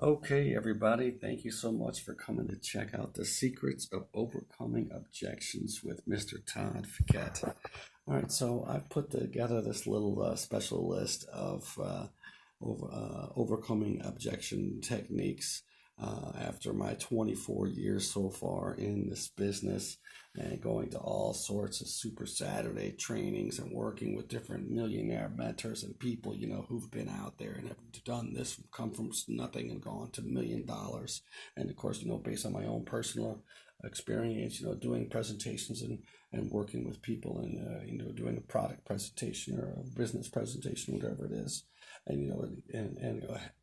Okay, everybody, thank you so much for coming to check out the Secrets of Overcoming Objections with Mr. Todd Fiquette. All right, so I've put together this little special list of overcoming objection techniques after my 24 years so far in this business and going to all sorts of Super Saturday trainings and working with different millionaire mentors and people, who've been out there and have done this, come from nothing and gone to $1 million. And of course, based on my own personal experience, doing presentations and working with people and, doing a product presentation or a business presentation, whatever it is. And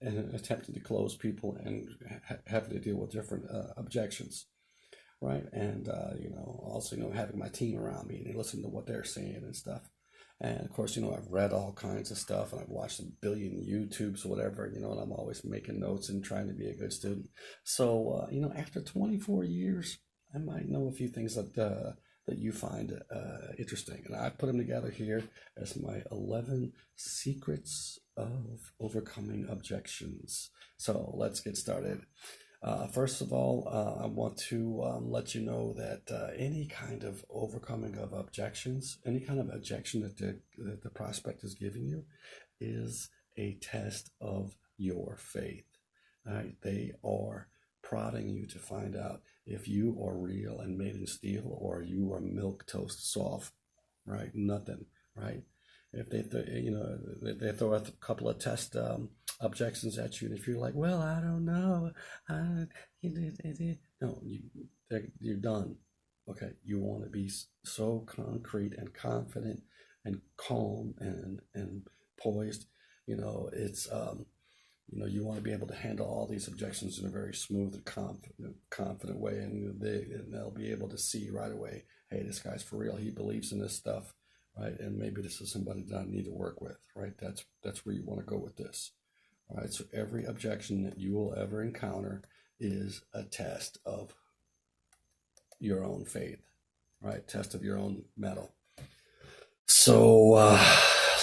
and attempting to close people and having to deal with different objections, right? And also having my team around me and they listen to what they're saying and stuff. And of course, I've read all kinds of stuff and I've watched a billion YouTubes or whatever, and I'm always making notes and trying to be a good student. So after 24 years, I might know a few things that you find interesting. And I put them together here as my 11 secrets of overcoming objections. So let's get started. First of all, I want to let you know that any kind of overcoming of objections, any kind of objection that the prospect is giving you is a test of your faith. All right? They are prodding you to find out if you are real and made in steel or you are milk toast soft, right? Nothing, right? If they throw a couple of test objections at you, and if you're like, well, I don't know, no, you're done. Okay, you want to be so concrete and confident and calm and poised. It's you want to be able to handle all these objections in a very smooth and confident way, and they'll be able to see right away, hey, this guy's for real. He believes in this stuff, right? And maybe this is somebody that I need to work with, right? That's where you want to go with this. All right, so every objection that you will ever encounter is a test of your own faith, right? Test of your own mettle. So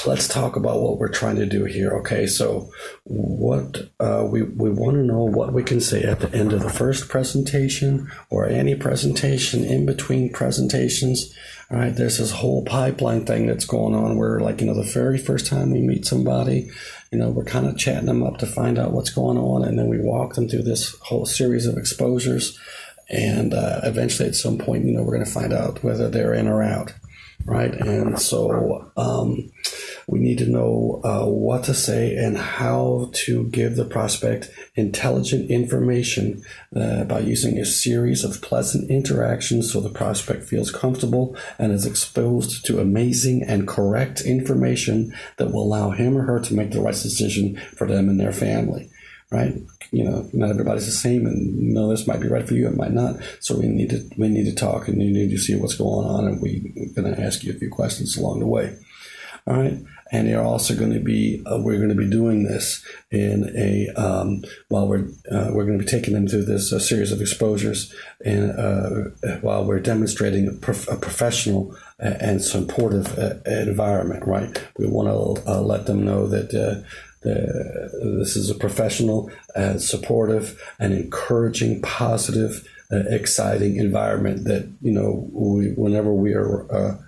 let's talk about what we're trying to do here. Okay, so what we want to know what we can say at the end of the first presentation or any presentation in between presentations. All right, there's this whole pipeline thing that's going on where, the very first time we meet somebody, we're kind of chatting them up to find out what's going on, and then we walk them through this whole series of exposures, and eventually at some point, we're going to find out whether they're in or out. Right, and so we need to know what to say and how to give the prospect intelligent information by using a series of pleasant interactions so the prospect feels comfortable and is exposed to amazing and correct information that will allow him or her to make the right decision for them and their family. Right? Not everybody's the same, and this might be right for you, it might not. So we need to talk, and you need to see what's going on, and we're going to ask you a few questions along the way. All right, and you're also going to be we're going to be doing this in a while we're going to be taking them through this series of exposures, and while we're demonstrating a professional and supportive environment. Right, we want to let them know that. This is a professional, supportive, and encouraging, positive, exciting environment that, whenever we are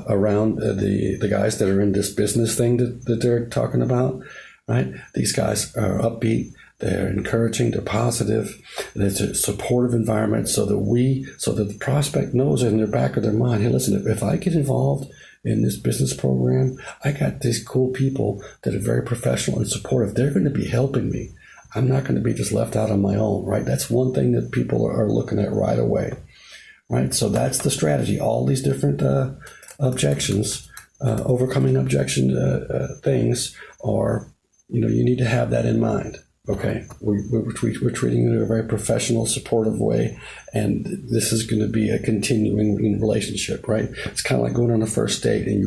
around the guys that are in this business thing that they're talking about, right? These guys are upbeat, they're encouraging, they're positive, and it's a supportive environment so that the prospect knows in the back of their mind, hey, listen, if I get involved in this business program, I got these cool people that are very professional and supportive. They're going to be helping me. I'm not going to be just left out on my own, right? That's one thing that people are looking at right away, right? So that's the strategy. All these different objections, overcoming objection things are, you need to have that in mind. Okay, we're treating it in a very professional, supportive way, and this is going to be a continuing relationship, right? It's kind of like going on a first date, and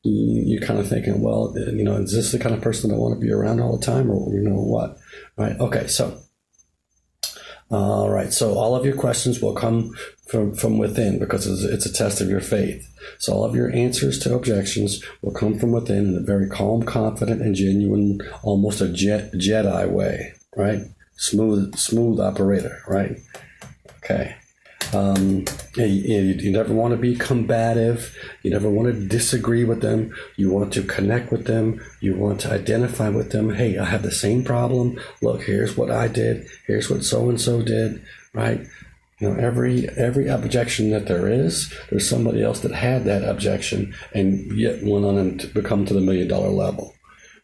you're kind of thinking, well, is this the kind of person I want to be around all the time, or what, right? Okay, so. All right, so all of your questions will come from within because it's a test of your faith. So all of your answers to objections will come from within in a very calm, confident, and genuine, almost a Jedi way. right? Smooth operator, right? Okay. You never want to be combative. You never want to disagree with them. You want to connect with them. You want to identify with them. Hey, I have the same problem. Look, here's what I did. Here's what so-and-so did, right? Every objection that there's somebody else that had that objection and yet went on and to become to the $1 million level,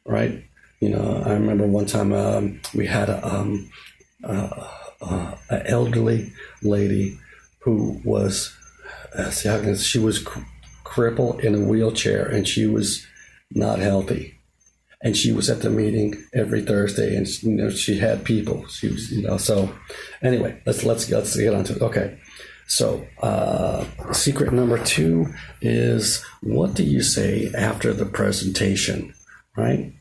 right? I remember one time we had an elderly lady who was, she was crippled in a wheelchair and she was not healthy. And she was at the meeting every Thursday, and she had people. She was, so anyway, let's get on to it. Okay, so secret number 2 is, what do you say after the presentation, right?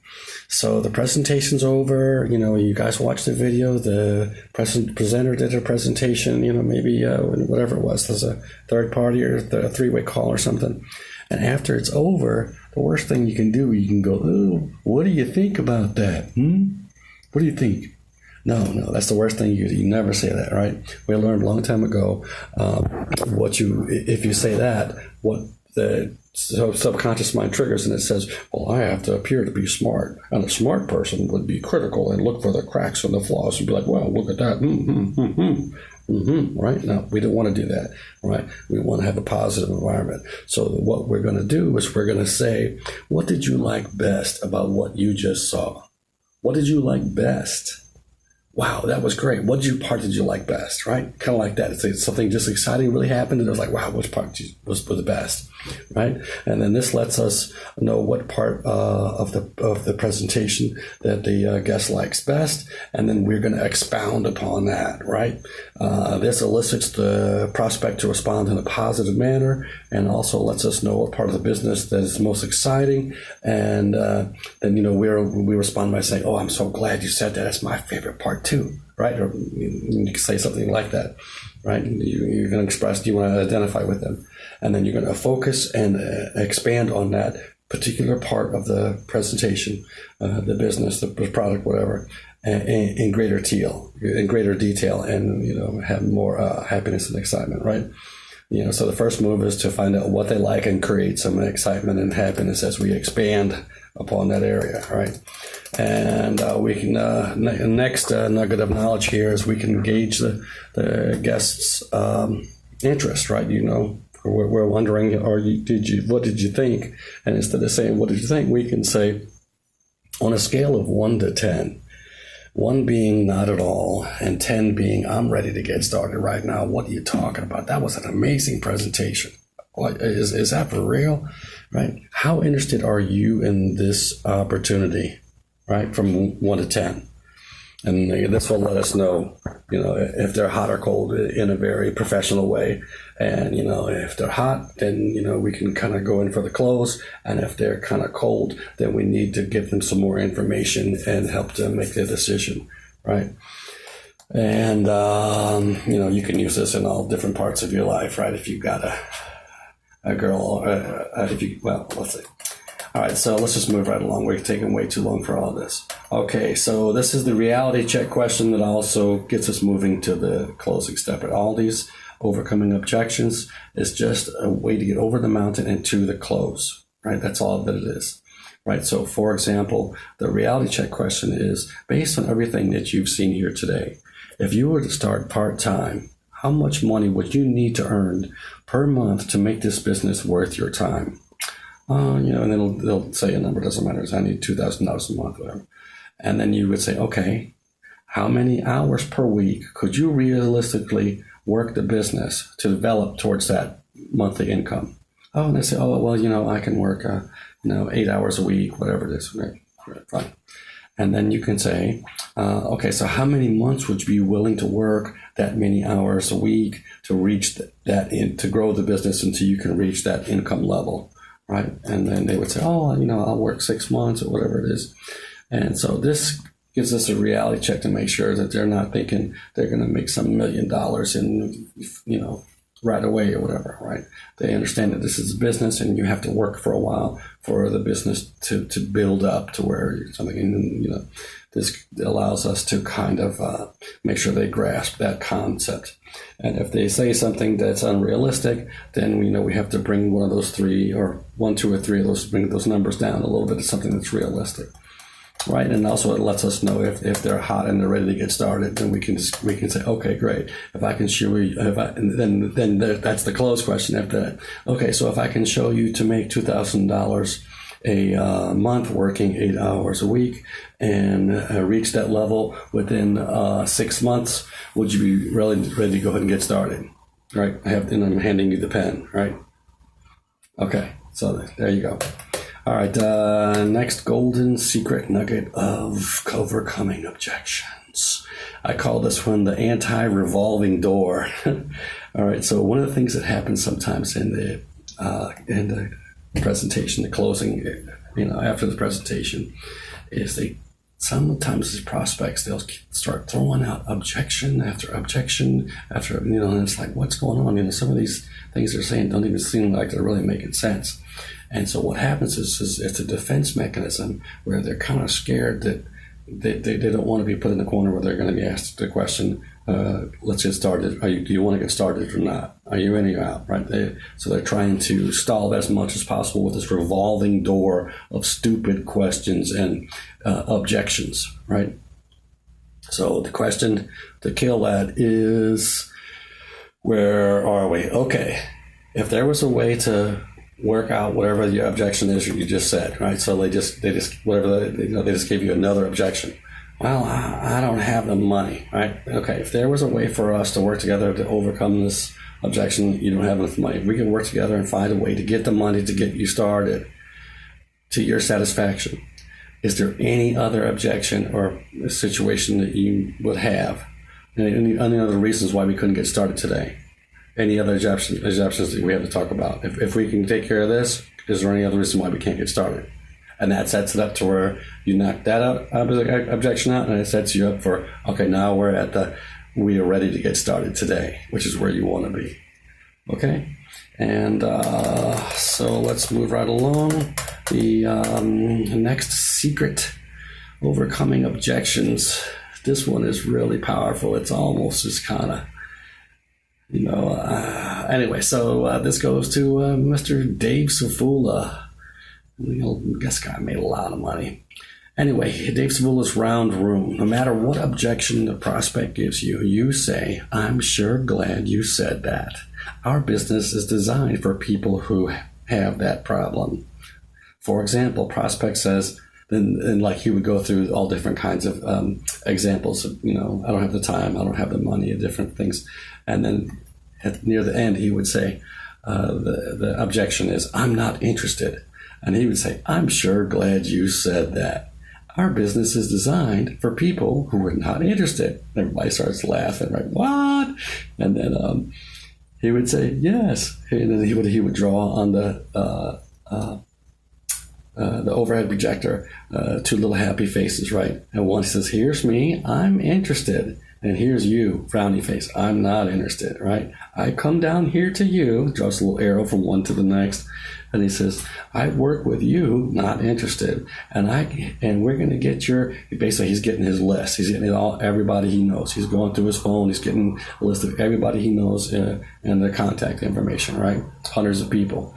So the presentation's over. You guys watched the video. The presenter did a presentation. Maybe whatever it was. There's a third party or a 3-way call or something. And after it's over, the worst thing you can do, you can go, "Oh, what do you think about that? What do you think?" No, that's the worst thing you never say that, right? We learned a long time ago, if you say that, what the subconscious mind triggers, and it says, well, I have to appear to be smart. And a smart person would be critical and look for the cracks and the flaws and be like, well, look at that. Right? No, we don't want to do that, right? We want to have a positive environment. So what we're going to do is we're going to say, what did you like best about what you just saw? What did you like best? Wow, that was great. What part did you like best, right? Kind of like that. It's something just exciting really happened, and it was like, wow, which part was the best, right? And then this lets us know what part of the presentation that the guest likes best, and then we're going to expound upon that, right? This elicits the prospect to respond in a positive manner, and also lets us know what part of the business that is most exciting. And then we respond by saying, "Oh, I'm so glad you said that. That's my favorite part too," right? Or you can say something like that, right? You're going to express, you want to identify with them, and then you're going to focus and expand on that particular part of the presentation, the business, the product, whatever, in greater detail, and have more happiness and excitement, right? So the first move is to find out what they like and create some excitement and happiness as we expand upon that area, right? And we can next nugget of knowledge here is we can gauge the guest's interest, right? We're wondering, what did you think? And instead of saying what did you think, we can say, on a scale of 1 to 10, 1 being not at all, and 10 being I'm ready to get started right now. What are you talking about? That was an amazing presentation. Is that for real? Right? How interested are you in this opportunity? Right? From 1 to 10. And this will let us know, if they're hot or cold in a very professional way. And, if they're hot, then, we can kind of go in for the close. And if they're kind of cold, then we need to give them some more information and help them make their decision, right? And, you can use this in all different parts of your life, right? If you've got a girl, let's see. All right, so let's just move right along. We're taking way too long for all this. Okay, so this is the reality check question that also gets us moving to the closing step. But all these overcoming objections is just a way to get over the mountain and to the close, right? That's all that it is, right? So, for example, the reality check question is, based on everything that you've seen here today, if you were to start part-time, how much money would you need to earn per month to make this business worth your time? And then they'll say a number, doesn't matter. I need $2,000 a month, whatever. And then you would say, okay, how many hours per week could you realistically work the business to develop towards that monthly income? Oh, and they say, oh, well, I can work, 8 hours a week, whatever it is. Right, fine. And then you can say, okay, so how many months would you be willing to work that many hours a week to reach to grow the business until you can reach that income level? Right. And then they would say, oh, I'll work 6 months or whatever it is. And so this gives us a reality check to make sure that they're not thinking they're going to make some $1 million in, right away or whatever, right? They understand that this is a business and you have to work for a while for the business to build up to where something, you know, this allows us to kind of make sure they grasp that concept. And if they say something that's unrealistic, then we know we have to bring one of those three, or one, two, or three of those, bring those numbers down a little bit to something that's realistic, right? And also it lets us know if they're hot and they're ready to get started, then we can say, okay, great. If I can show you, then that's the close question after that. Okay, so if I can show you to make $2,000 a month working 8 hours a week and reach that level within 6 months, would you be really ready to go ahead and get started? Right? And I'm handing you the pen, right? Okay, so there you go. All right, next golden secret nugget of overcoming objections. I call this one the anti-revolving door. All right, so one of the things that happens sometimes in the presentation, the closing, you know, after the presentation, is sometimes as prospects, they'll start throwing out objection after objection after, you know, and it's like, what's going on? You know, some of these things they're saying don't even seem like they're really making sense. And so what happens is it's a defense mechanism where they're kind of scared that they don't want to be put in the corner where they're going to be asked the question, let's get started. Do you want to get started or not? Are you in or out, right? So they're trying to stall as much as possible with this revolving door of stupid questions and objections, right? So the question to kill that is, where are we? Okay, if there was a way to work out whatever your objection is you just said, right? So they just whatever they just gave you another objection. Well, I don't have the money, right? Okay, if there was a way for us to work together to overcome this objection, you don't have enough money. We can work together and find a way to get the money to get you started to your satisfaction. Is there any other objection or situation that you would have? Any other reasons why we couldn't get started today? Any other objections that we have to talk about? If we can take care of this, is there any other reason why we can't get started? And that sets it up to where you knock that objection out, and it sets you up for, okay, now we are ready to get started today, which is where you want to be. Okay? And so let's move right along. The next secret, overcoming objections. This one is really powerful. It's almost just kind of, anyway, so this goes to Mr. Dave Savula. This guy made a lot of money. Anyway, Dave Savula's round room. No matter what objection the prospect gives you, you say, I'm sure glad you said that. Our business is designed for people who have that problem. For example, prospect says, then like he would go through all different kinds of examples of, I don't have the time, I don't have the money, different things. And then near the end, he would say, the objection is, I'm not interested. And he would say, I'm sure glad you said that. Our business is designed for people who are not interested. Everybody starts laughing, right? What? And then he would say, yes. And then he would draw on the overhead projector, two little happy faces, right? And one says, here's me, I'm interested. And here's you, frowny face, I'm not interested, right? I come down here to you, draws a little arrow from one to the next. And he says, I work with you, not interested. And we're going to get basically he's getting his list. He's getting everybody he knows. He's going through his phone. He's getting a list of everybody he knows and their contact information, right? Hundreds of people.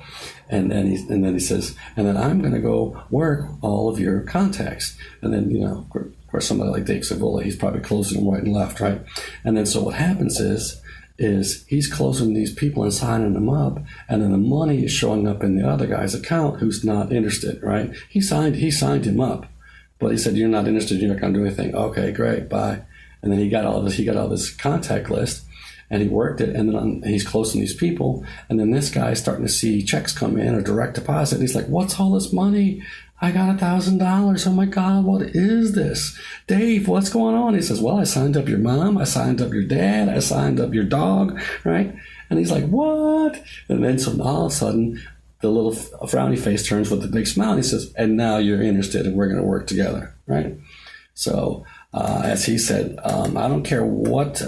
And then he says, and then I'm going to go work all of your contacts. And then, of course, somebody like Dave Savula, he's probably closing them right and left, right? And then so what happens is he's closing these people and signing them up, and then the money is showing up in the other guy's account who's not interested, right? He signed him up, but he said, you're not interested, you're not going to do anything. Okay, great, bye. And then he got all this contact list, and he worked it, and then he's closing these people, and then this guy's starting to see checks come in or direct deposit. And he's like, what's all this money? I got $1,000. Oh my God, what is this? Dave, what's going on? He says, well, I signed up your mom. I signed up your dad. I signed up your dog, right? And he's like, what? And then so all of a sudden, the little frowny face turns with a big smile. And he says, and now you're interested and we're going to work together, right? So as he said, I don't care what,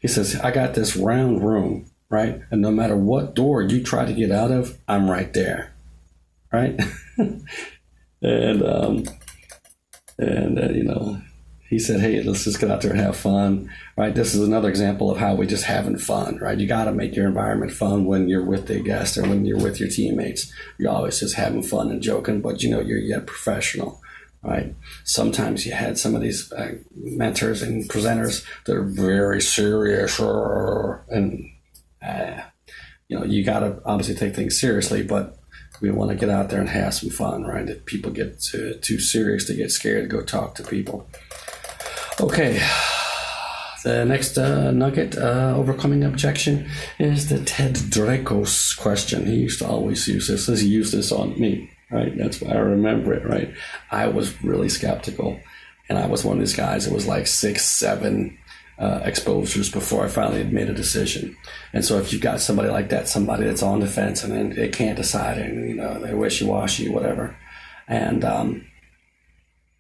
he says, I got this round room, right? And no matter what door you try to get out of, I'm right there, right? and you know, he said, hey, let's just get out there and have fun, right? This is another example of how we're just having fun, right? You got to make your environment fun when you're with the guest or when you're with your teammates. You're always just having fun and joking, but you know, you're yet professional, right? Sometimes you had some of these mentors and presenters that are very serious and, you know, you got to obviously take things seriously, but we want to get out there and have some fun, right? If people get too serious, they get scared to go talk to people. Okay, the next nugget, overcoming objection, is the Ted Dracos question. He used to always use this. He used this on me, right? That's why I remember it, right? I was really skeptical, and I was one of these guys that was like 6, 7 exposures before I finally made a decision. And so if you've got somebody like that, somebody that's on the fence and then they can't decide, and you know, they're wishy-washy, whatever, and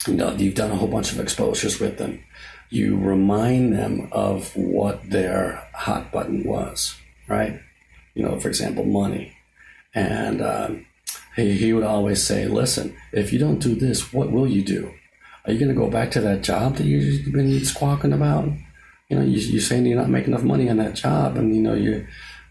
you know, you've done a whole bunch of exposures with them, you remind them of what their hot button was, right? You know, for example, money. And he would always say, listen, if you don't do this, what will you do? Are you going to go back to that job that you've been squawking about? You know, you're saying you're not making enough money on that job, and you know,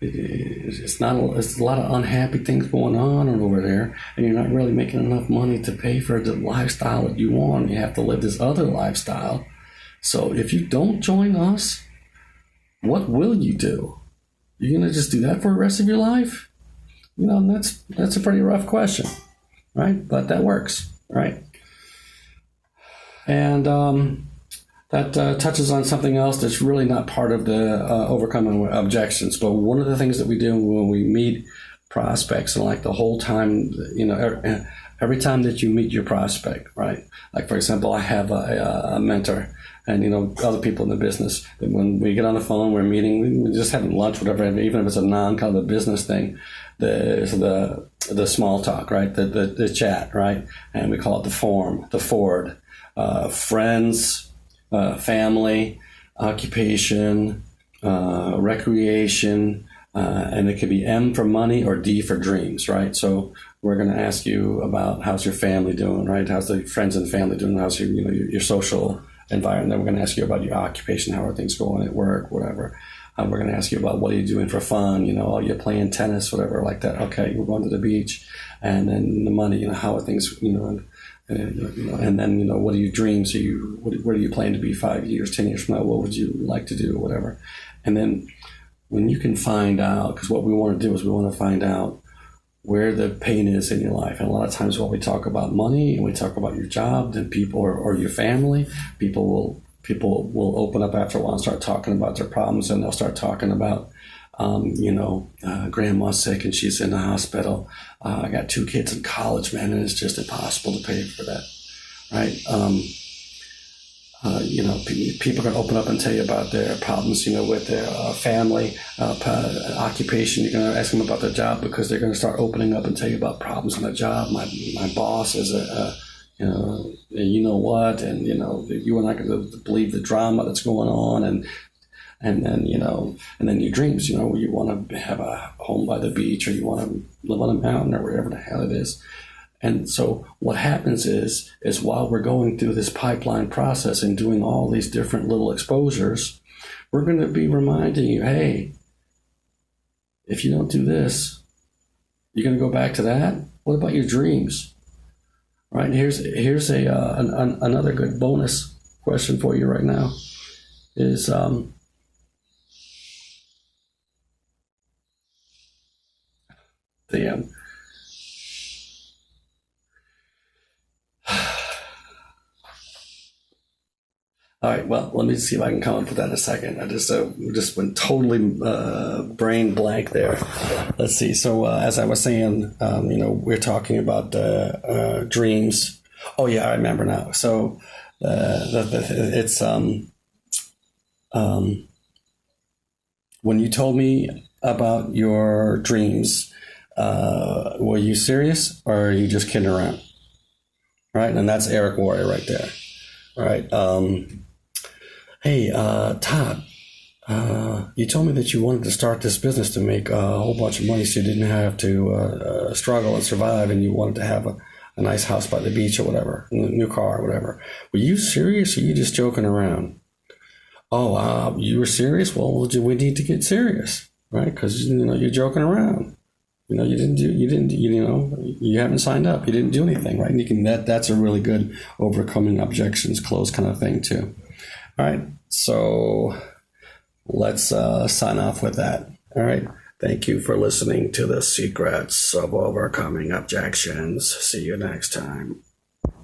it's a lot of unhappy things going on over there, and you're not really making enough money to pay for the lifestyle that you want. You have to live this other lifestyle. So if you don't join us, what will you do? You're gonna just do that for the rest of your life? You know, that's a pretty rough question, right? But that works, right? And that touches on something else that's really not part of the overcoming objections. But one of the things that we do when we meet prospects, and like the whole time, you know, every time that you meet your prospect, right? Like, for example, I have a mentor, and, you know, other people in the business. When we get on the phone, we're meeting, we're just having lunch, whatever, even if it's a kind of a business thing, the small talk, right? The chat, right? And we call it the Ford. Friends, family, occupation, recreation, and it could be M for money or D for dreams, right? So we're going to ask you about how's your family doing, right? How's the friends and family doing? How's your, you know, your social environment? Then we're going to ask you about your occupation. How are things going at work, whatever. We're going to ask you about what are you doing for fun? You know, are you playing tennis, whatever, like that. Okay, we're going to the beach. And then the money, you know, how are things, you know, and then, you know, what are your dreams? Where do you plan to be 5 years, 10 years from now? What would you like to do, whatever? And then when you can find out, because what we want to do is we want to find out where the pain is in your life. And a lot of times when we talk about money and we talk about your job, then people or your family, people will open up after a while and start talking about their problems, and they'll start talking about, grandma's sick and she's in the hospital. I got 2 kids in college, man, and it's just impossible to pay for that, right? People are going to open up and tell you about their problems, you know, with their family, occupation. You're going to ask them about their job because they're going to start opening up and tell you about problems on their job. My boss is you know what, and you know, you are not going to believe the drama that's going on, and then, you know, and then your dreams, you know, you want to have a home by the beach, or you want to live on a mountain, or wherever the hell it is. And so what happens is while we're going through this pipeline process and doing all these different little exposures, we're going to be reminding you, hey, if you don't do this, you're going to go back to that. What about your dreams? Right? Here's another good bonus question for you right now is, all right, well, let me see if I can come up with that in a second. I just went totally brain blank there. Let's see. So as I was saying, we're talking about dreams. Oh yeah, I remember now. So it's when you told me about your dreams, were you serious or are you just kidding around? Right, and that's Eric Warrior right there. All right. Hey, Todd, You told me that you wanted to start this business to make a whole bunch of money so you didn't have to struggle and survive, and you wanted to have a nice house by the beach or whatever, a new car or whatever. Were you serious, or you just joking around? Oh, you were serious? Well, we need to get serious, right? Because you're joking around. You haven't signed up. You didn't do anything, right? And that's a really good overcoming objections close kind of thing too. All right, so let's sign off with that. All right. Thank you for listening to the Secrets of Overcoming Objections. See you next time.